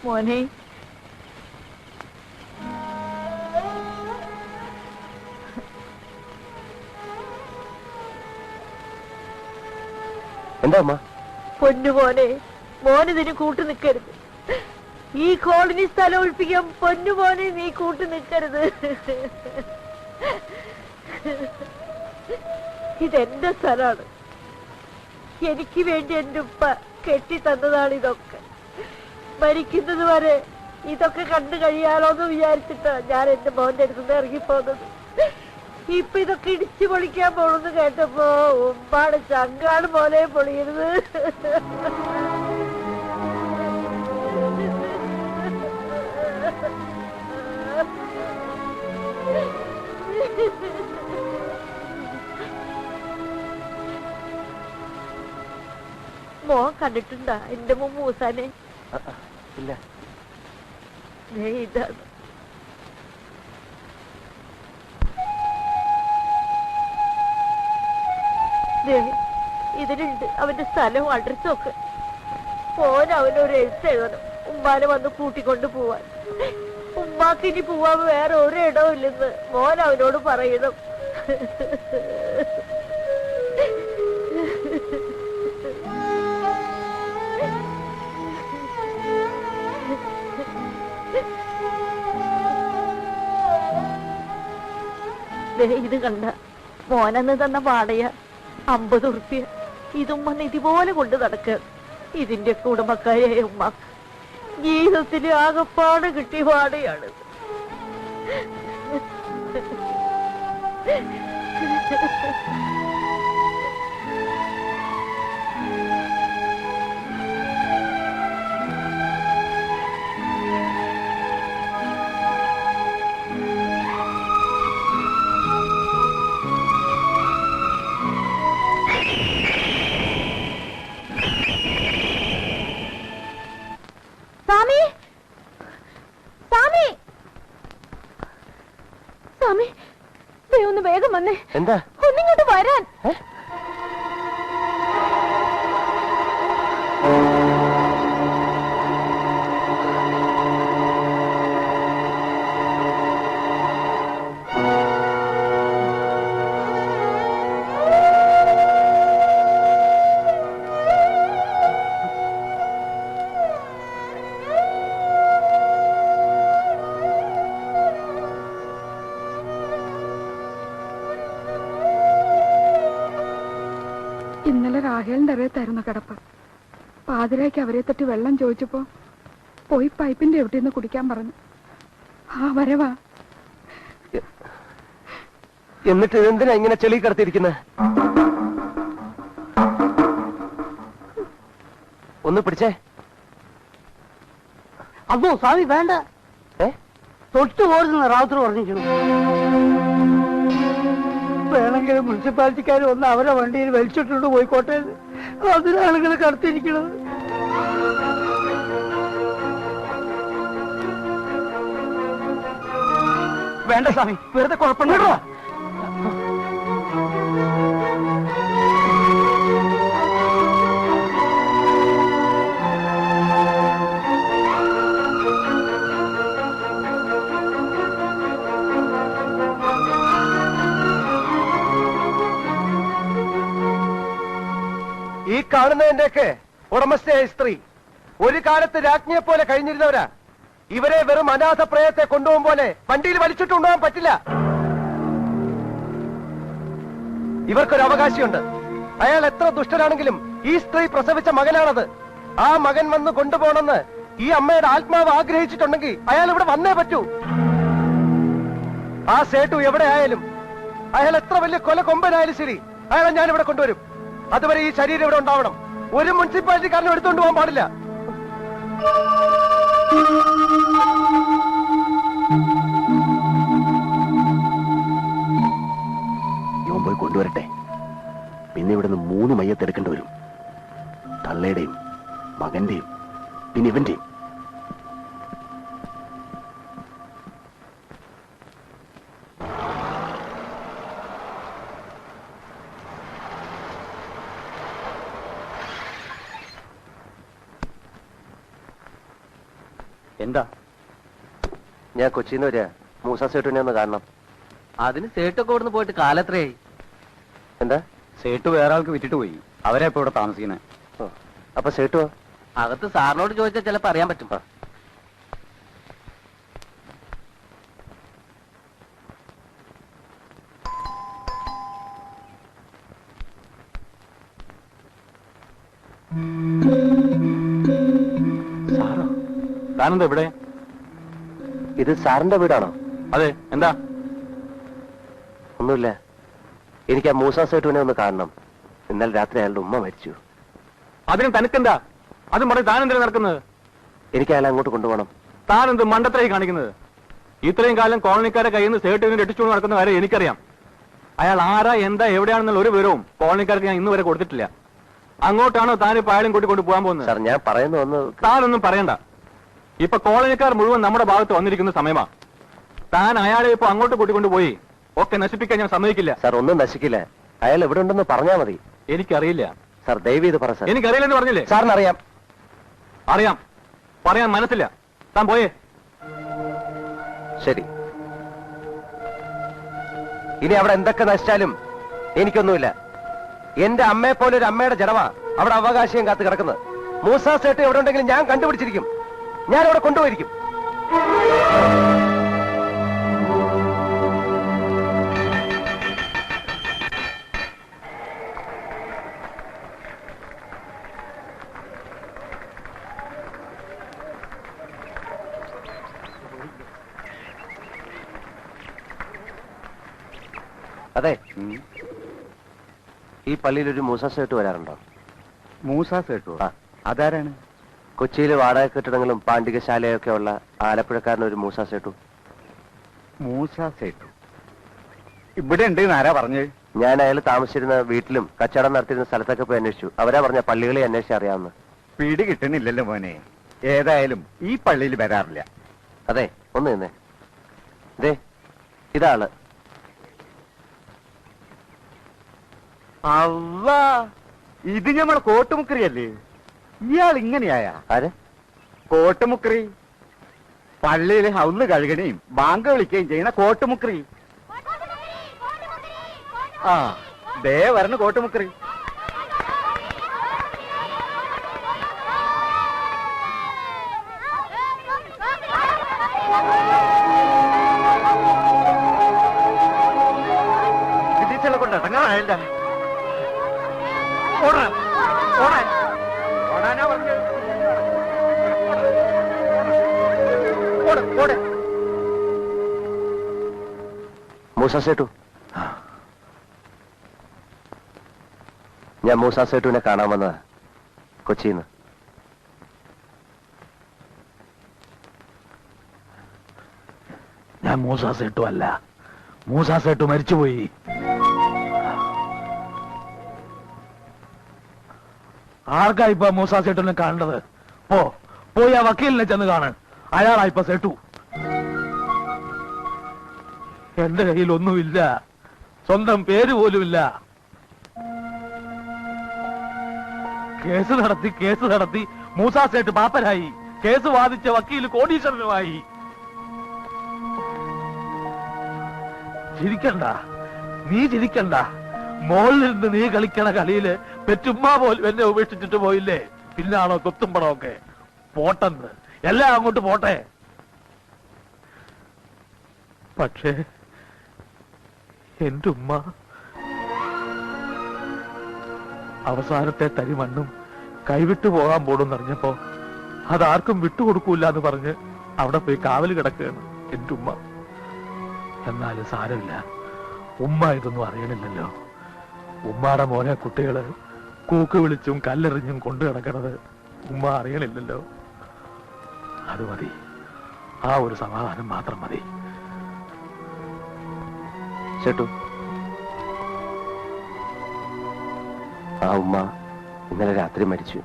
മോനെ എന്താ അമ്മ? പൊന്നുമോനെ, മോനിതിന് കൂട്ടു നിൽക്കരുത്. ഈ കോളനി സ്ഥലം ഒഴിപ്പിക്കാൻ പൊന്നുമോനെ നീ കൂട്ടു നിൽക്കരുത്. ഇതെന്റെ സ്ഥലമാണ്. എനിക്ക് വേണ്ടി എന്റെ ഉപ്പ കെട്ടി തന്നതാണ് ഇതൊക്കെ. മരിക്കുന്നത് വരെ ഇതൊക്കെ കണ്ടു കഴിയാലോന്ന് വിചാരിച്ചിട്ടാ ഞാൻ എന്റെ മോന്റെ അടുത്തുനിന്ന് ഇറങ്ങിപ്പോന്നത്. ഇപ്പൊ ഇതൊക്കെ ഇടിച്ചു പൊളിക്കാൻ പോണെന്ന് കേട്ടപ്പോ ഉമ്മാടെ ചങ്കാണ് പോലെ പൊളിയരുത്. മോൻ കണ്ടിട്ടുണ്ടാ എന്റെ മൂസാനെ? ഇല്ല. ഇതാണ് ഇതിലുണ്ട് അവന്റെ സ്ഥലവും അഡ്രസ്സും ഒക്കെ. മോൻ അവനൊരു എഴുത്ത് എഴുതണം, ഉമ്മാനെ വന്ന് കൂട്ടിക്കൊണ്ട് പോവാൻ. ഉമ്മാക്ക് ഇനി പോവാൻ വേറെ ഒരിടവും ഇല്ലെന്ന് മോൻ അവനോട് പറയണം. ഇത് കണ്ട മോനന്ന് തന്ന വാടക 50 ഉറുപ്പ്യ. ഇതും വന്ന് ഇതുപോലെ കൊണ്ട് നടക്കുക. ഇതിന്റെ കുടുംബക്കാരിയായ ഉമ്മാക്ക് ജീവിതത്തിൽ ആകപ്പാട് കിട്ടിയ വാടകയാണ്. ഒന്ന് വേഗം വന്നേ. എന്താ? ഒന്നിങ്ങോട്ട് വരാൻ. ഇന്നലെ രാഹേലിന്റെ അറിയത്തായിരുന്നു കിടപ്പ്. പാതിരായ്ക്ക് അവരെ തട്ടി വെള്ളം ചോദിച്ചപ്പോ പോയി പൈപ്പിന്റെ എവിടെന്ന് കുടിക്കാൻ പറഞ്ഞു. ആ വരവാ. എന്നിട്ട് എന്തിനാ ഇങ്ങനെ ചെളി കിടത്തിയിരിക്കുന്നത്? ഒന്ന് പിടിച്ചേ. അതോ സ്വാമി വേണ്ട, തൊട്ടു പോരുന്ന റാവുത്തർ പറഞ്ഞിരിക്കുന്നു. വേണമെങ്കിൽ മുനിസിപ്പാലിറ്റിക്കാർ ഒന്ന് അവരെ വണ്ടിയിൽ വലിച്ചിട്ടുണ്ട് പോയിക്കോട്ടെ. അതിനാളുകൾ കടത്തിയിരിക്കുന്നത്. വേണ്ട സ്വാമി, വെറുതെ കുഴപ്പമില്ലല്ലോ. ഈ കാണുന്നതിന്റെയൊക്കെ ഉടമസ്ഥയായ സ്ത്രീ ഒരു കാലത്ത് രാജ്ഞിയെ പോലെ കഴിഞ്ഞിരുന്നവരാ. ഇവരെ വെറും അനാഥ പ്രയത്തെ കൊണ്ടുപോകും പോലെ വണ്ടിയിൽ വലിച്ചിട്ട് കൊണ്ടുപോകാൻ പറ്റില്ല. ഇവർക്കൊരു അവകാശമുണ്ട്. അയാൾ എത്ര ദുഷ്ടനാണെങ്കിലും ഈ സ്ത്രീ പ്രസവിച്ച മകനാണത്. ആ മകൻ വന്ന് കൊണ്ടുപോകണമെന്ന് ഈ അമ്മയുടെ ആത്മാവ് ആഗ്രഹിച്ചിട്ടുണ്ടെങ്കിൽ അയാൾ ഇവിടെ വന്നേ പറ്റൂ. ആ സേട്ടു എവിടെ ആയാലും, അയാൾ എത്ര വലിയ കൊല കൊമ്പനായാലും ശരി, അയാളെ ഞാൻ ഇവിടെ കൊണ്ടുവരും. അതുവരെ ഈ ശരീരം ഇവിടെ ഉണ്ടാവണം. ഒരു മുനിസിപ്പാലിറ്റിക്കാരനും എടുത്തുകൊണ്ട് പോകാൻ പാടില്ല. ഇവൻ പോയി കൊണ്ടുവരട്ടെ. പിന്നെ ഇവിടുന്ന് 3 മയ്യത്തെടുക്കേണ്ടി വരും. തള്ളയുടെയും മകന്റെയും പിന്നെ ഇവന്റെയും. എന്താ? ഞാൻ കൊച്ചിന്ന് വരിക, മൂസ സേട്ടുവിനെ ഒന്ന് കാണണം. അതിന് സേട്ടൊക്കെ ഇവിടുന്ന് പോയിട്ട് കാലത്രയായി. എന്താ? സേട്ടു വേറെ ആൾക്ക് വിറ്റിട്ട് പോയി. അവരെ ഇപ്പൊ ഇവിടെ താമസിക്കുന്നത്. അപ്പൊ സേട്ടുവോ? അകത്ത് സാറിനോട് ചോദിച്ചാൽ ചിലപ്പോ അറിയാൻ പറ്റും. സാറോ? താനെന്താ ഇവിടെ? ഇത് സാറിന്റെ വീടാണോ? അതെ. എന്താ? ഒന്നുമില്ല, എനിക്ക് ആ മൂസ സേട്ടുവിനെ ഒന്ന് കാണണം. ഇന്നലെ രാത്രി അയാളുടെ ഉമ്മ മരിച്ചു. അതിന് തനിക്കെന്താ? അതും പറഞ്ഞ് താൻ എന്തിനാ നടക്കുന്നത്? എനിക്ക് അയാളെ അങ്ങോട്ട് കൊണ്ടുപോകണം. താൻ എന്ത് മണ്ടത്തരായി കാണിക്കുന്നത്? ഇത്രയും കാലം കോളനിക്കാരെ കയ്യിൽ നിന്ന് സേട്ടുവിനെ രക്ഷിച്ചുകൊണ്ട് നടക്കുന്ന കാര്യം എനിക്കറിയാം. അയാൾ ആരാ, എന്താ, എവിടെയാണെന്നുള്ള ഒരു വിവരവും കോളനിക്കാർക്ക് ഞാൻ ഇന്ന് വരെ കൊടുത്തിട്ടില്ല. അങ്ങോട്ടാണോ താനിപ്പോ അയാളും കൂട്ടിക്കൊണ്ട് പോകാൻ പോകുന്നത്? സാർ, ഞാൻ പറയുന്നു ഒന്ന്. താനൊന്നും പറയണ്ട. ഇപ്പൊ കോളനിക്കാർ മുഴുവൻ നമ്മുടെ ഭാഗത്ത് വന്നിരിക്കുന്ന സമയമാ. താൻ അയാളെ ഇപ്പൊ അങ്ങോട്ട് കൂട്ടിക്കൊണ്ട് പോയി ഒക്കെ നശിപ്പിക്കാൻ ഞാൻ സമ്മതിക്കില്ല. സാർ, ഒന്നും നശിക്കില്ല. അയാൾ എവിടെ ഉണ്ടെന്ന് പറഞ്ഞാൽ മതി. എനിക്കറിയില്ല. സാർ, ദയവ് ചെയ്ത് പറ സാർ. എനിക്കറിയില്ലെന്ന് പറഞ്ഞില്ലേ? സാറിനറിയാം. അറിയാം, പറയാൻ മനസ്സില്ല. താൻ പോയേ. ശരി, ഇനി അവിടെ എന്തൊക്കെ നശിച്ചാലും എനിക്കൊന്നുമില്ല. എന്റെ അമ്മയെ പോലെ ഒരു അമ്മയുടെ ജഡമാ അവിടെ അവകാശം കാത്ത് കിടക്കുന്നത്. മൂസ സേട്ട് എവിടെ ഉണ്ടെങ്കിലും ഞാൻ കണ്ടുപിടിച്ചിരിക്കും. ഞാൻ അവിടെ കൊണ്ടുപോയിരിക്കും. അതെ, ഈ പള്ളിയിൽ ഒരു മൂസ സേട്ട് വരാറുണ്ടോ? മൂസ സേട്ടു? ആ. അതാരാണ്? കൊച്ചിയിൽ വാടക കെട്ടിടങ്ങളും പാണ്ഡികശാലയൊക്കെ ഉള്ള ആലപ്പുഴക്കാരനൊരു മൂസ സേട്ടു. മൂസ സേട്ടു ഇവിടെ ഉണ്ട് ആരാ പറഞ്ഞത്? ഞാൻ അയാൾ താമസിച്ചിരുന്ന വീട്ടിലും കച്ചവടം നടത്തിയിരുന്ന സ്ഥലത്തൊക്കെ പോയി അന്വേഷിച്ചു. അവരാ പറഞ്ഞ പള്ളികളെ അന്വേഷിച്ച് അറിയാവുന്ന. പിടി കിട്ടുന്നില്ലല്ലോ മോനെ. ഏതായാലും ഈ പള്ളിയിൽ വരാറില്ല. അതെ, ഒന്ന് നിന്നേ. ദേ, ഇതാള്. അല്ല, ഇത് നമ്മളെ കോട്ടുമുക്കറിയല്ലേ? ഇയാൾ ഇങ്ങനെയായ? ആര്? കോട്ടുമുക്കറി. പള്ളിയിൽ ഹൗന്ന് കഴുകണയും ബാങ്ക് വിളിക്കുകയും ചെയ്യുന്ന കോട്ടുമുക്കറി. ആ, ദേ വരണ കോട്ടുമുക്കറി. ടീച്ചറെ കൊണ്ട് ഇറങ്ങാനായില്ല. ഓടാൻ ഓടാൻ ഓടാനാ പറഞ്ഞത്. ഓട് ഓട്. മൂസ സേട്ടു, ഞാൻ മൂസ സേട്ടുവിനെ കാണാൻ വന്നത് കൊച്ചിന്ന്. ഞാൻ മൂസ സേട്ടു അല്ല. മൂസ സേട്ടു മരിച്ചുപോയി. ആർക്കാ ഇപ്പൊ മൂസ സേട്ടുവിനെ കാണേണ്ടത്? പോയി ആ വക്കീലിനെ ചെന്ന് കാണ്. അയാളാ ഇപ്പൊ സേട്ടു. എന്റെ കയ്യിൽ ഒന്നുമില്ല, സ്വന്തം പേര് പോലുമില്ല. കേസ് നടത്തി മൂസ സേട്ട് പാപ്പരായി. കേസ് വാദിച്ച വക്കീൽ കോടീശ്വരനുമായി. ചിരിക്കണ്ട, നീ ചിരിക്കണ്ട. മോളിൽ നിന്ന് നീ കളിക്കണ കളിയില് പെറ്റുമ്മ പോലും എന്നെ ഉപേക്ഷിച്ചിട്ട് പോയില്ലേ? പിന്നാണോ കൊത്തുമ്പടമൊക്കെ? പോട്ടെന്ന്, എല്ലാം അങ്ങോട്ട് പോട്ടെ. പക്ഷേ എന്റെ ഉമ്മ അവസാനത്തെ തരി മണ്ണും കൈവിട്ടു പോകാൻ പോടുന്നറിഞ്ഞപ്പോ അതാർക്കും വിട്ടുകൊടുക്കൂല എന്ന് പറഞ്ഞ് അവിടെ പോയി കാവല് കിടക്കുകയാണ് എന്റെ ഉമ്മ. എന്നാലും സാരമില്ല, ഉമ്മ ഇതൊന്നും അറിയണില്ലല്ലോ. ഉമ്മാടെ മോനെ കുട്ടികള് കൂക്ക് വിളിച്ചും കല്ലെറിഞ്ഞും കൊണ്ടു കിടക്കണത് ഉമ്മ അറിയണില്ലല്ലോ. അത് മതി, ആ ഒരു സമാധാനം മാത്രം മതി. ചേട്ടു, ആ ഉമ്മ ഇന്നലെ രാത്രി മരിച്ചു.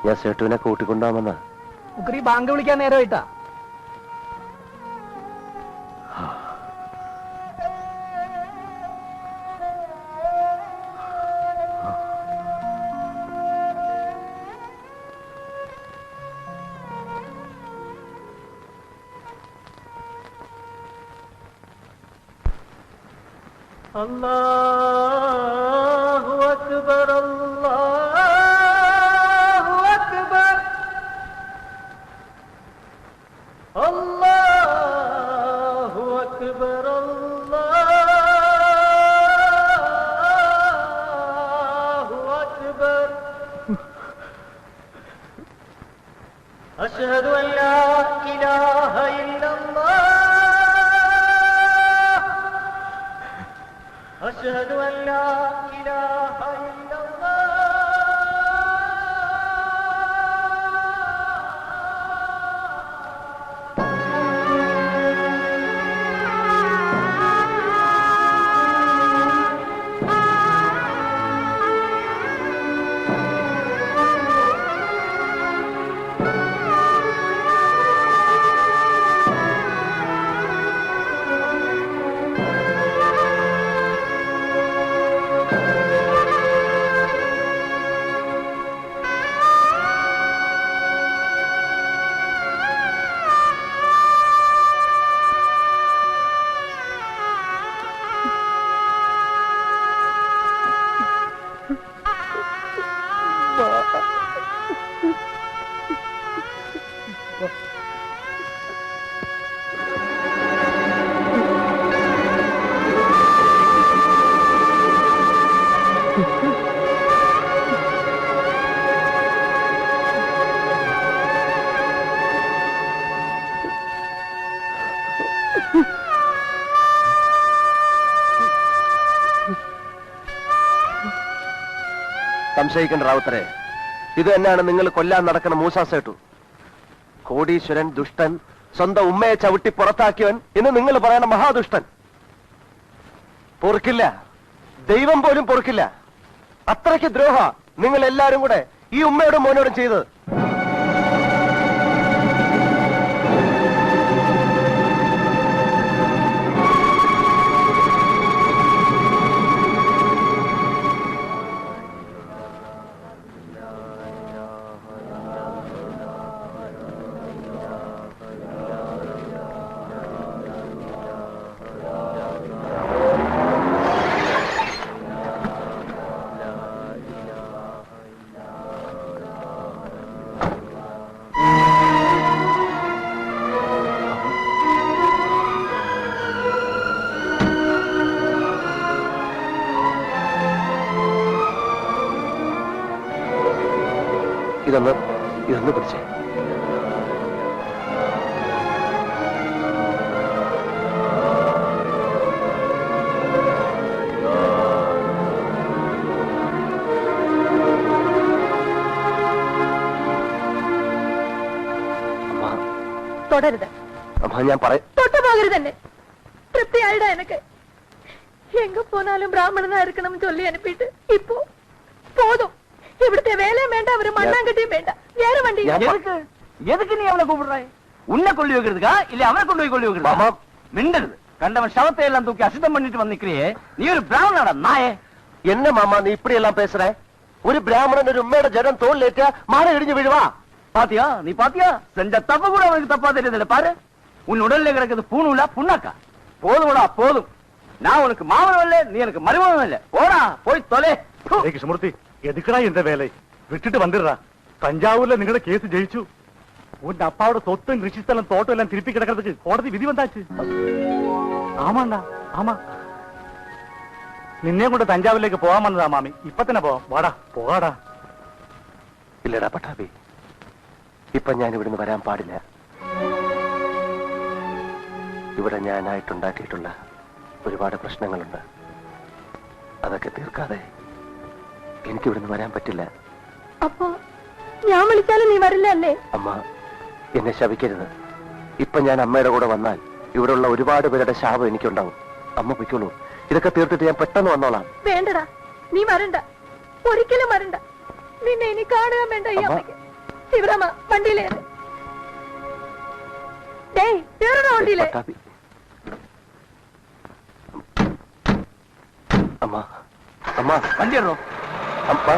ഞാൻ സേട്ടുവിനെ കൂട്ടിക്കൊണ്ടുപോകാമെന്ന്. മുക്കറി ബാങ്ക് വിളിക്കാൻ നേരമായിട്ടാ. അല്ലാഹു അക്ബർ അല്ലാഹു അക്ബർ അല്ലാഹു അക്ബർ അല്ലാഹു അക്ബർ അശ്ഹദു അൻ ലാ ഇലാഹ ഇല്ലല്ലാഹ് أشهد أن لا إله إلا الله സംശയിക്കേണ്ട റാവുത്തരെ, ഇത് തന്നെയാണ് നിങ്ങൾ കൊല്ലാൻ നടക്കുന്ന മൂസാ സേട്ടു. കോടീശ്വരൻ, ദുഷ്ടൻ, സ്വന്തം ഉമ്മയെ ചവിട്ടി പുറത്താക്കിയവൻ, ഇന്ന് നിങ്ങൾ പറയണ മഹാദുഷ്ടൻ. പൊറുക്കില്ല, ദൈവം പോലും പൊറുക്കില്ല. അത്രയ്ക്ക് ദ്രോഹ നിങ്ങൾ എല്ലാരും കൂടെ ഈ ഉമ്മയോടും മോനോടും ചെയ്തത്. ഇതൊന്ന് പിടിച്ചേ. தொடருது. അമ്മ ഞാൻ தொட்டு போகிறது തന്നെ. திருப்தி ஆயிடா எனக்கு. எங்க போனாலும் பிராமணனா இருக்கணும்னு சொல்லி அனுப்பிட்டு இப்போ போதும். இവിടുത്തെ வேலையும் வேண்டாம், ஒரு மண்ணாங்கட்டியும் வேண்டாம். ஏற வண்டி. எதுக்கு நீ அவனை கூப்பிடுறாய்? உன்னை கொள்ளி வைக்கிறதுக்கா இல்ல அவனை கொண்டு போய் கொள்ளி வைக்கிறதா? மிண்டது கண்டவன் சவத்தை எல்லாம் தூக்கி அசுத்தம் பண்ணிட்டு வந்து நிக்கிறியே, நீ ஒரு பிராமணாடா நாயே. என்ன மாமா நீ இப்படி எல்லாம் பேசுற? ஒரு பிராமணன் ஒரு உண்மையோட ஜடம் தோல் மாலை இடிஞ்சு விழுவா. பாத்தியா, நீ பாத்தியா? செஞ்ச தப்பு கூட அவனுக்கு தப்பா தெரியுது. பாரு, உன் உடல்ல கிடக்குது பூணுல புண்ணாக்கா. போதும்டா போதும். நான் உனக்கு மாமனும் இல்ல, நீ எனக்கு மருமகனும் இல்ல. போடா போய் தொலை. கிருஷ்ணமூர்த்தி, எதுக்குடா இந்த வேலை? விட்டுட்டு வந்துடுறா. தஞ்சாவூர்ல നിങ്ങളുടെ കേസ് ജയിച്ചു. உன் அப்பாவோட சொத்து, ரிஷிஸ்தலம், தோட்டம் எல்லாம் திருப்பி கிடக்கிறதுக்கு கோടതി விதி வந்தாச்சு. ஆமாண்டா, ஆமா. നിന്നെ കൊണ്ട് തഞ്ചാവൂരിലേക്ക് പോകാൻ വന്നതാ മാമി. ഇപ്പൊ തന്നെ പോവാം. വാടാ, പോകാടാ. ഇല്ലടാ പട്ടാഭി, ഇപ്പൊ ഞാൻ ഇവിടുന്ന് വരാൻ പാടില്ല. ഇവിടെ ഞാനായിട്ടുണ്ടാക്കിയിട്ടുള്ള ഒരുപാട് പ്രശ്നങ്ങളുണ്ട്. അതൊക്കെ തീർക്കാതെ എനിക്ക് ഇവിടുന്ന് വരാൻ പറ്റില്ല. അപ്പോ ഞാൻ വിളിച്ചാലും നീ വരില്ല അല്ലേ? അമ്മ എന്നെ ശപിക്കരുത്. ഇപ്പൊ ഞാൻ അമ്മയുടെ കൂടെ വന്നാൽ ഇവിടെയുള്ള ഒരുപാട് പേരുടെ ശാപം എനിക്കുണ്ടാവും. അമ്മ പൊയ്ക്കോളൂ. ഇതൊക്കെ തീർത്തിട്ട് ഞാൻ പെട്ടെന്ന് വന്നോളാം. വേണ്ടടാ, നീ വരണ്ട, ഒരിക്കലും വരണ്ട. നിന്നെ ഇനി കാണുക വേണ്ട. ഈ അമ്മയ്ക്ക് ശിവരാമ വണ്ടിയിലേറ്. വണ്ടിയിലേ. അമ്മ, അമ്മ വണ്ടി അമ്മ